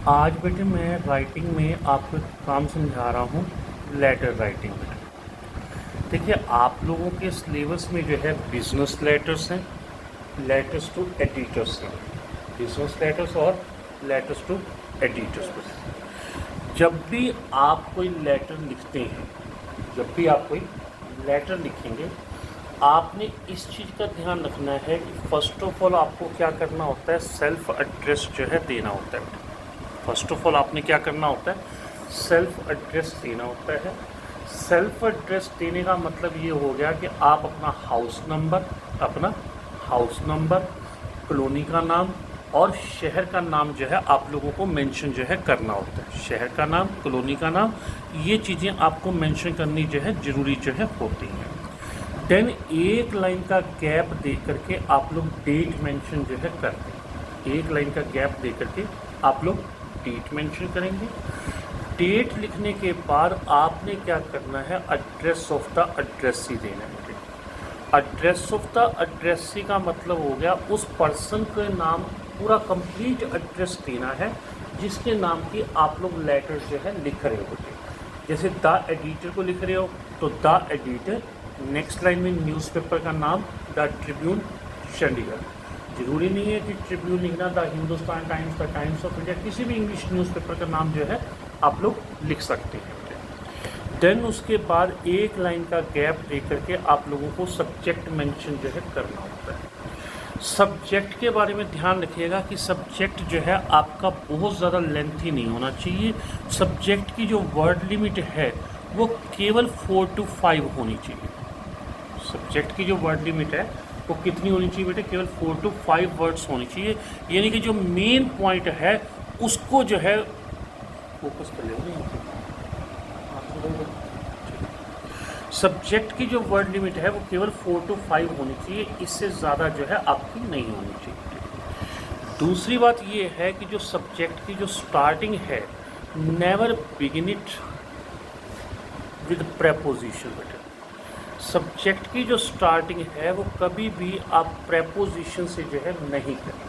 आज बेटे मैं राइटिंग में आपको एक काम समझा रहा हूँ, लेटर राइटिंग में। देखिए, आप लोगों के सिलेबस में जो है बिजनेस लेटर्स हैं, लेटर्स टू एडिटर्स हैं, बिजनेस लेटर्स और लेटर्स टू एडिटर्स। जब भी आप कोई लेटर लिखते हैं, जब भी आप कोई लेटर लिखेंगे, आपने इस चीज़ का ध्यान रखना है कि फ़र्स्ट ऑफ ऑल आपको क्या करना होता है, सेल्फ़ एड्रेस जो है देना होता है। फर्स्ट ऑफ ऑल आपने क्या करना होता है, सेल्फ़ एड्रेस देना होता है। सेल्फ़ एड्रेस देने का मतलब ये हो गया कि आप अपना हाउस नंबर, कॉलोनी का नाम और शहर का नाम जो है आप लोगों को मेंशन जो है करना होता है। शहर का नाम, कॉलोनी का नाम, ये चीज़ें आपको मेंशन करनी जो है ज़रूरी जो है होती हैं। देन एक लाइन का गैप दे करके आप लोग डेट मेंशन जो है करते हैं। एक लाइन का गैप दे करके आप लोग डेट मेंशन करेंगे। डेट लिखने के बाद आपने क्या करना है, एड्रेस ऑफ द एड्रेसी देना है। एड्रेस ऑफ द एड्रेसी का मतलब हो गया उस पर्सन के नाम, पूरा कंप्लीट एड्रेस देना है जिसके नाम की आप लोग लेटर जो है लिख रहे होते। जैसे द एडिटर को लिख रहे हो तो द एडिटर, नेक्स्ट लाइन में न्यूज़पेपर का नाम द ट्रिब्यून चंडीगढ़। ज़रूरी नहीं है कि ट्रिब्यून लिखना, the Hindustan times, the times of India, किसी भी इंग्लिश न्यूज़पेपर का नाम जो है आप लोग लिख सकते हैं। देन उसके बाद एक लाइन का गैप दे करके आप लोगों को सब्जेक्ट मेंशन जो है करना होता है। सब्जेक्ट के बारे में ध्यान रखिएगा कि सब्जेक्ट जो है आपका बहुत ज़्यादा लेंथी नहीं होना चाहिए। सब्जेक्ट की जो वर्ड लिमिट है वो केवल 4 to 5 होनी चाहिए। सब्जेक्ट की जो वर्ड लिमिट है वो कितनी होनी चाहिए बेटे, केवल 4 to 5 वर्ड्स होनी चाहिए। यानी कि जो मेन पॉइंट है उसको जो है फोकस कर लेंगे। सब्जेक्ट की जो वर्ड लिमिट है वो केवल 4 to 5 होनी चाहिए, इससे ज़्यादा जो है आपकी नहीं होनी चाहिए। दूसरी बात ये है कि जो सब्जेक्ट की जो स्टार्टिंग है, never begin it with preposition बेटे। सब्जेक्ट की जो स्टार्टिंग है वो कभी भी आप प्रेपोजिशन से जो है नहीं करेंगे।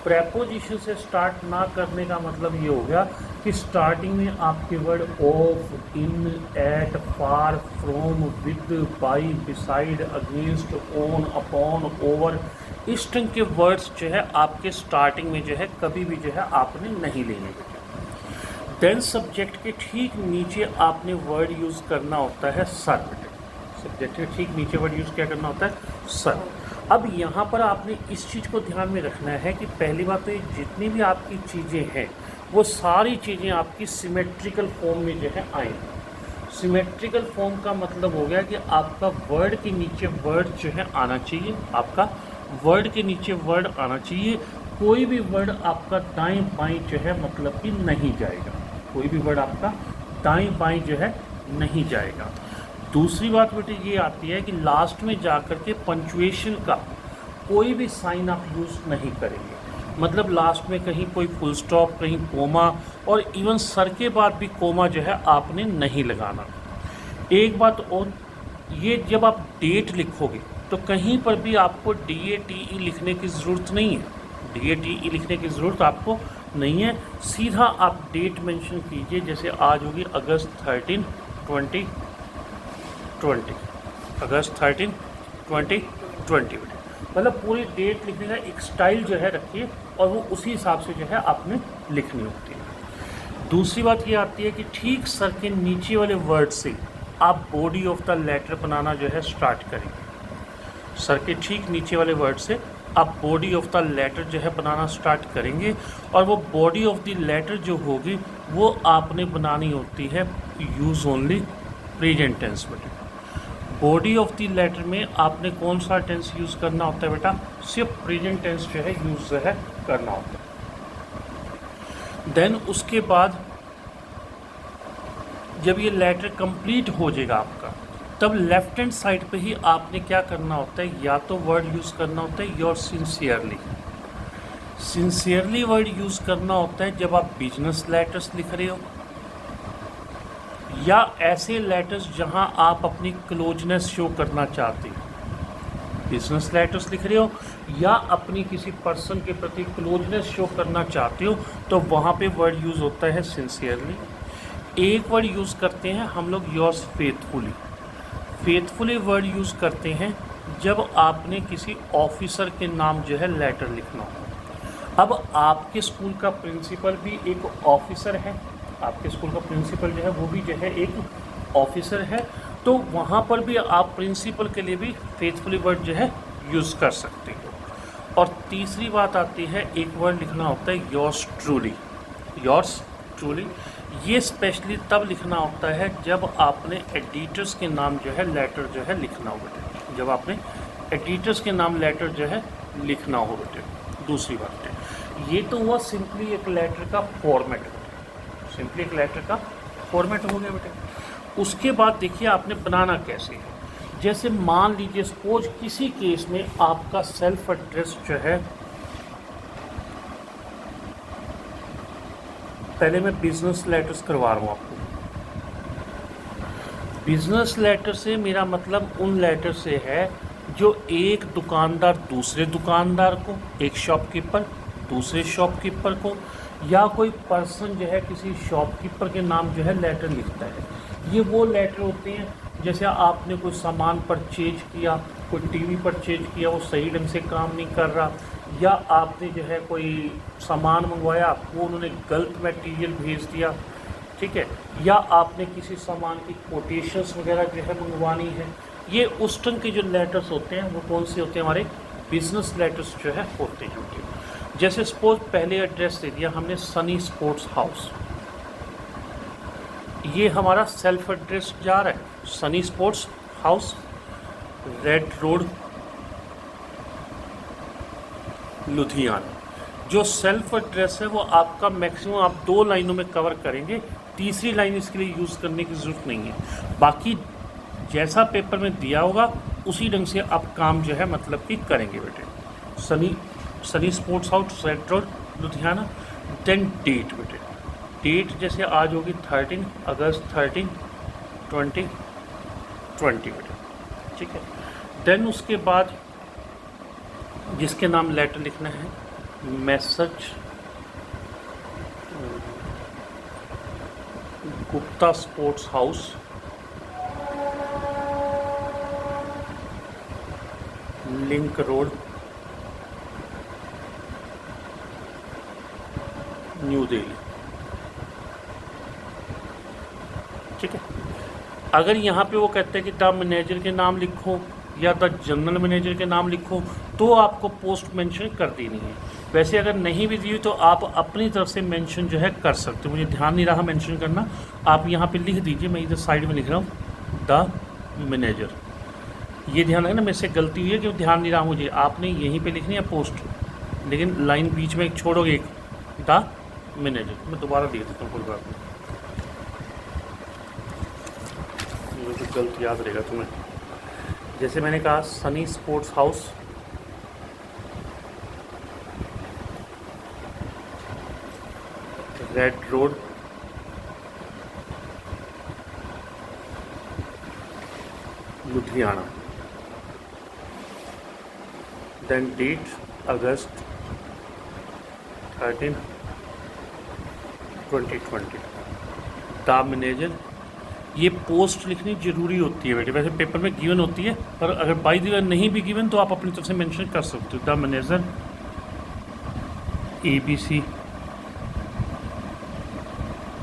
प्रेपोजिशन से स्टार्ट ना करने का मतलब ये हो गया कि स्टार्टिंग में आपके word of, in, at, for, from, with, by, beside, against, on, upon, over, इस ढंग के वर्ड्स जो है आपके स्टार्टिंग में जो है कभी भी जो है आपने नहीं लेने। देन सब्जेक्ट के ठीक नीचे आपने वर्ड यूज़ करना होता है सर। सब्जेक्ट के ठीक नीचे वर्ड यूज़ क्या करना होता है, सर। अब यहाँ पर आपने इस चीज़ को ध्यान में रखना है कि पहली बात तो ये जितनी भी आपकी चीज़ें हैं वो सारी चीज़ें आपकी सिमेट्रिकल फॉर्म में जो है आएंगी। सिमेट्रिकल फॉर्म का मतलब हो गया कि आपका वर्ड के नीचे वर्ड जो है आना चाहिए, आपका वर्ड के नीचे वर्ड आना चाहिए। कोई भी वर्ड आपका दाएं बाएं जो है मतलब कि नहीं जाएगा, कोई भी वर्ड आपका दाएं बाएं जो है नहीं जाएगा। दूसरी बात बेटे ये आती है कि लास्ट में जा कर के पंचुएशन का कोई भी साइन आप यूज़ नहीं करेंगे। मतलब लास्ट में कहीं कोई फुल स्टॉप, कहीं कोमा, और इवन सर के बाद भी कोमा जो है आपने नहीं लगाना। एक बात और, ये जब आप डेट लिखोगे तो कहीं पर भी आपको DATE लिखने की ज़रूरत नहीं है। DATE लिखने की ज़रूरत आपको नहीं है, सीधा आप डेट मेंशन कीजिए। जैसे आज होगी अगस्त 13, 2020, अगस्त 13, 2020। मतलब पूरी डेट लिखने का एक स्टाइल जो है रखिए और वो उसी हिसाब से जो है आपने लिखनी होती है। दूसरी बात ये आती है कि ठीक सर के नीचे वाले वर्ड से आप बॉडी ऑफ द लेटर बनाना जो है स्टार्ट करेंगे। सर के ठीक नीचे वाले वर्ड से आप बॉडी ऑफ द लेटर जो है बनाना स्टार्ट करेंगे, और वो बॉडी ऑफ द लेटर जो होगी वो आपने बनानी होती है यूज़ ओनली प्रेजेंट टेंस में। बॉडी ऑफ द लेटर में आपने कौन सा टेंस यूज़ करना होता है बेटा, सिर्फ प्रेजेंट टेंस जो है यूज़ है करना होता है। देन उसके बाद जब ये लेटर कंप्लीट हो जाएगा आपका, तब लेफ्ट हैंड साइड पे ही आपने क्या करना होता है, या तो वर्ड यूज़ करना होता है your sincerely. Sincerely word use करना होता है जब आप बिजनेस लेटर्स लिख रहे हो या ऐसे लेटर्स जहां आप अपनी क्लोजनेस शो करना चाहते हैं। बिजनेस लेटर्स लिख रहे हो या अपनी किसी पर्सन के प्रति क्लोजनेस शो करना चाहते हो तो वहाँ पे वर्ड यूज़ होता है सिंसियरली। एक वर्ड यूज़ करते हैं हम लोग yours faithfully. Faithfully word use करते हैं जब आपने किसी ऑफिसर के नाम जो है लेटर लिखना हो। अब आपके स्कूल का प्रिंसिपल भी एक ऑफिसर है, आपके स्कूल का प्रिंसिपल जो है वो भी जो है एक ऑफिसर है, तो वहाँ पर भी आप प्रिंसिपल के लिए भी फेथफुली वर्ड जो है यूज़ कर सकते हो। और तीसरी बात आती है, एक वर्ड लिखना होता है योर्स ट्रूली। योर्स ट्रूली ये स्पेशली तब लिखना होता है जब आपने एडिटर्स के नाम जो है लेटर जो है लिखना हो बेटे, जब आपने एडिटर्स के नाम लेटर जो है लिखना हो बेटे। दूसरी बात है, ये तो हुआ सिंपली एक लेटर का फॉर्मेट, सिंपली एक लेटर का फॉर्मेट हो गया बेटे। उसके बाद देखिए आपने बनाना कैसे है। जैसे मान लीजिए सपोज किसी केस में आपका सेल्फ एड्रेस जो है, पहले मैं बिजनेस लेटर्स करवा रहा हूँ आपको। बिजनेस लेटर से मेरा मतलब उन लेटर से है जो एक दुकानदार दूसरे दुकानदार को, एक शॉपकीपर दूसरे शॉपकीपर को, या कोई पर्सन जो है किसी शॉपकीपर के नाम जो है लेटर लिखता है। ये वो लेटर होते हैं जैसे आपने कोई सामान परचेज किया, कोई टीवी परचेज किया, वो सही ढंग से काम नहीं कर रहा, या आपने जो है कोई सामान मंगवाया वो उन्होंने गलत मटेरियल भेज दिया, ठीक है, या आपने किसी सामान की कोटेशंस वगैरह जो है मंगवानी है। ये उस ढंग के जो लेटर्स होते हैं वो कौन से होते हैं, हमारे बिजनेस लेटर्स जो है होते हैं। जैसे सपोज पहले एड्रेस दे दिया हमने सनी स्पोर्ट्स हाउस, ये हमारा सेल्फ एड्रेस जा रहा है Sunny sports house, red road, Ludhiana. जो सेल्फ एड्रेस है वो आपका मैक्सिमम आप 2 लाइनों में कवर करेंगे, तीसरी लाइन इसके लिए यूज़ करने की ज़रूरत नहीं है। बाकी जैसा पेपर में दिया होगा उसी ढंग से आप काम जो है मतलब कि करेंगे बेटे। Sunny sports house, red road, Ludhiana. Then date बेटे, डेट जैसे आज होगी 13 अगस्त 2020 बेटे, ठीक है। देन उसके बाद जिसके नाम लेटर लिखना है, message Gupta sports house, link road, new Delhi, ठीक है। अगर यहाँ पे वो कहते हैं कि द मैनेजर के नाम लिखो या द जनरल मैनेजर के नाम लिखो तो आपको पोस्ट मेंशन कर देनी है। वैसे अगर नहीं भी दी तो आप अपनी तरफ से मेंशन जो है कर सकते हो। मुझे ध्यान नहीं रहा मेंशन करना, आप यहाँ पे लिख दीजिए, मैं इधर साइड में लिख रहा हूँ द मैनेजर। ये ध्यान है ना, मेरे से गलती हुई है कि ध्यान नहीं रहा मुझे, आपने यहीं पे लिखनी है पोस्ट, लेकिन लाइन बीच में एक छोड़ोगे, एक द मैनेजर। मैं दोबारा लिख देता हूँ, कोई बात नहीं, मुझे तो गलत याद रहेगा तुम्हें। जैसे मैंने कहा Sunny sports house, red road, Ludhiana. Then date August 13 2020, the manager. ये पोस्ट लिखनी ज़रूरी होती है बेटे, वैसे पेपर में गिवन होती है, पर अगर बाई द वे नहीं भी गिवन तो आप अपनी तरफ से मेंशन कर सकते हो। The manager ABC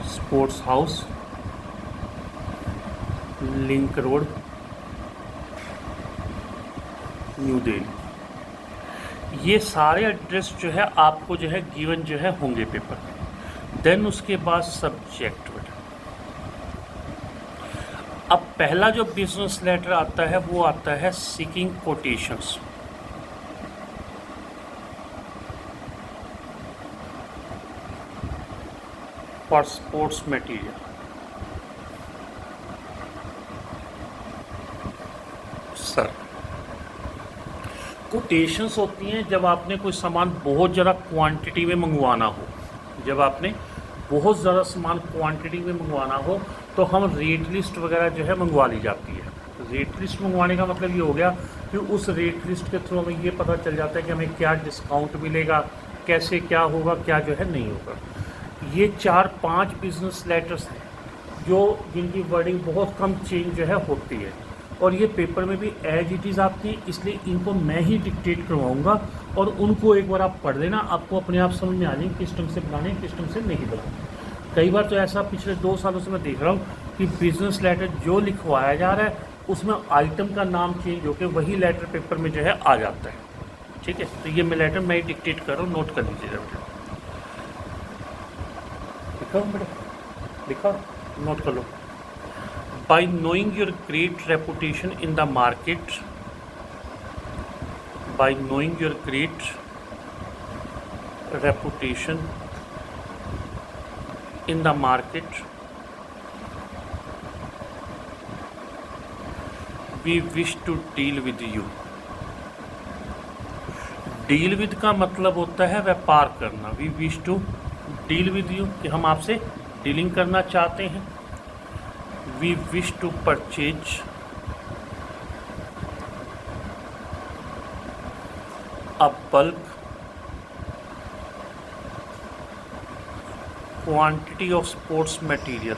sports house, link road, new Delhi. ये सारे एड्रेस जो है आपको जो है गिवन जो है होंगे पेपर में। देन उसके बाद सब्जेक्ट बेटा। अब पहला जो बिजनेस लेटर आता है वो आता है seeking quotations. For sports material. Sir, quotations होती हैं जब आपने कोई सामान बहुत ज़्यादा क्वांटिटी में मंगवाना हो। जब आपने बहुत ज़्यादा सामान क्वांटिटी में मंगवाना हो तो हम रेट लिस्ट वगैरह जो है मंगवा ली जाती है। रेट लिस्ट मंगवाने का मतलब ये हो गया कि उस रेट लिस्ट के थ्रू हमें ये पता चल जाता है कि हमें क्या डिस्काउंट मिलेगा, कैसे क्या होगा, क्या जो है नहीं होगा। ये 4-5 बिजनेस लेटर्स हैं जो जिनकी वर्डिंग बहुत कम चेंज जो है होती है, और ये पेपर में भी एज इट इज़ आती है, इसलिए इनको मैं ही डिक्टेट करवाऊँगा और उनको एक बार आप पढ़ लेना, आपको अपने आप समझ में आ जाएगी किस ढंग से बनाने किस ढंग से नहीं बनाने। कई बार तो ऐसा पिछले 2 सालों से मैं देख रहा हूँ कि बिजनेस लेटर जो लिखवाया जा रहा है उसमें आइटम का नाम चेंज होकर वही लेटर पेपर में जो है आ जाता है। ठीक है, तो ये मैं लेटर मैं ही डिक्टेट कर रहा हूँ, नोट कर लीजिएगा बेटा। लिखा बेटा, लिखा, नोट कर लो। By knowing your great reputation in the market, by knowing your great reputation in the market, we wish to deal with you. Deal with का मतलब होता है व्यापार करना। We wish to deal with you, कि हम आपसे डीलिंग करना चाहते हैं। We wish to purchase a bulk quantity of sports material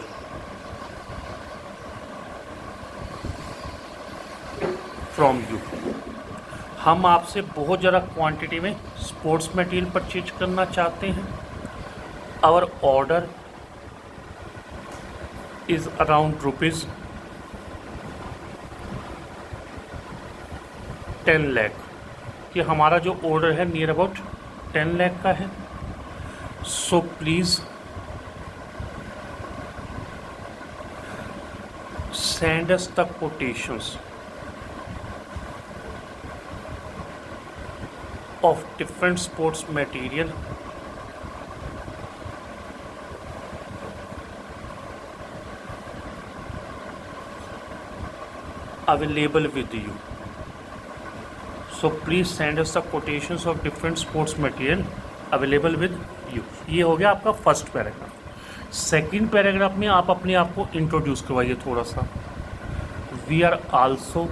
from you. हम आपसे बहुत ज़्यादा क्वांटिटी में स्पोर्ट्स मटेरियल परचेज करना चाहते हैं। Our order is around rupees 10 lakh, कि हमारा जो ऑर्डर है नियर अबाउट 10 लाख का है। So please send us the quotations of different sports material available with you. So please send us the quotations of different sports material available with you. ये हो गया आपका फर्स्ट पैराग्राफ। सेकंड पैराग्राफ में आप अपने आप को इंट्रोड्यूस करवाइए थोड़ा सा। We are also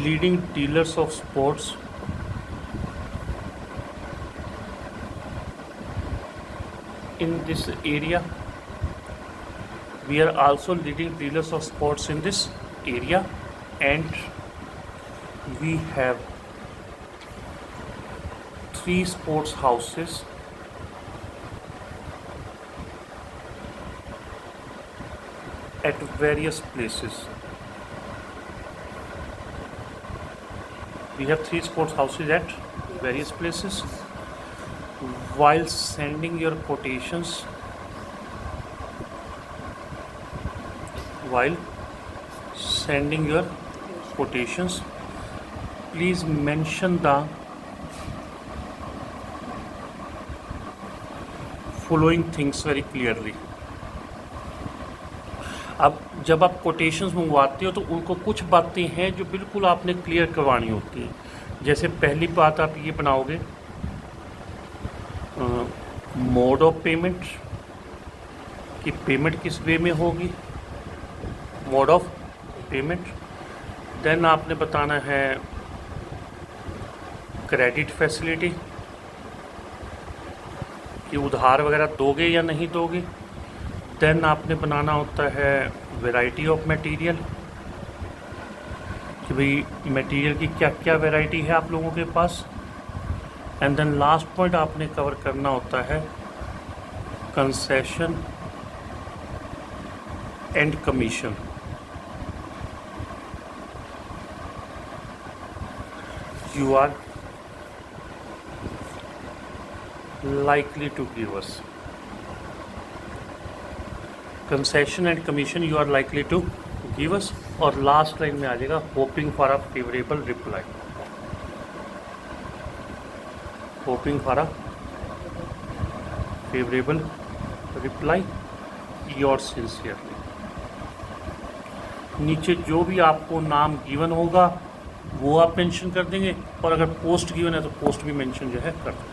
leading dealers of sports in this area. We are also leading dealers of sports in this area, and we have 3 sports houses at various places. We have 3 sports houses at various places. While sending your quotations, please mention the following things very clearly. अब जब आप quotations मंगवाते हो तो उनको कुछ बातें हैं जो बिल्कुल आपने क्लियर करवानी होती हैं। जैसे पहली बात आप ये बनाओगे मोड ऑफ पेमेंट, कि पेमेंट किस वे में होगी, मोड ऑफ पेमेंट। देन आपने बताना है क्रेडिट फैसिलिटी, कि उधार वगैरह दोगे या नहीं दोगे। देन आपने बनाना होता है वैरायटी ऑफ मटेरियल, कि भाई मटेरियल की क्या क्या वैरायटी है आप लोगों के पास। एंड देन लास्ट पॉइंट आपने कवर करना होता है concession and commission. You are likely to give us concession and commission, you are likely to give us. और लास्ट लाइन में आ जाएगा hoping for a favourable reply, hoping for a favourable reply your sincerely. नीचे जो भी आपको नाम given होगा वो आप मेंशन कर देंगे, और अगर पोस्ट गिवन है तो पोस्ट भी मेंशन जो है कर देंगे।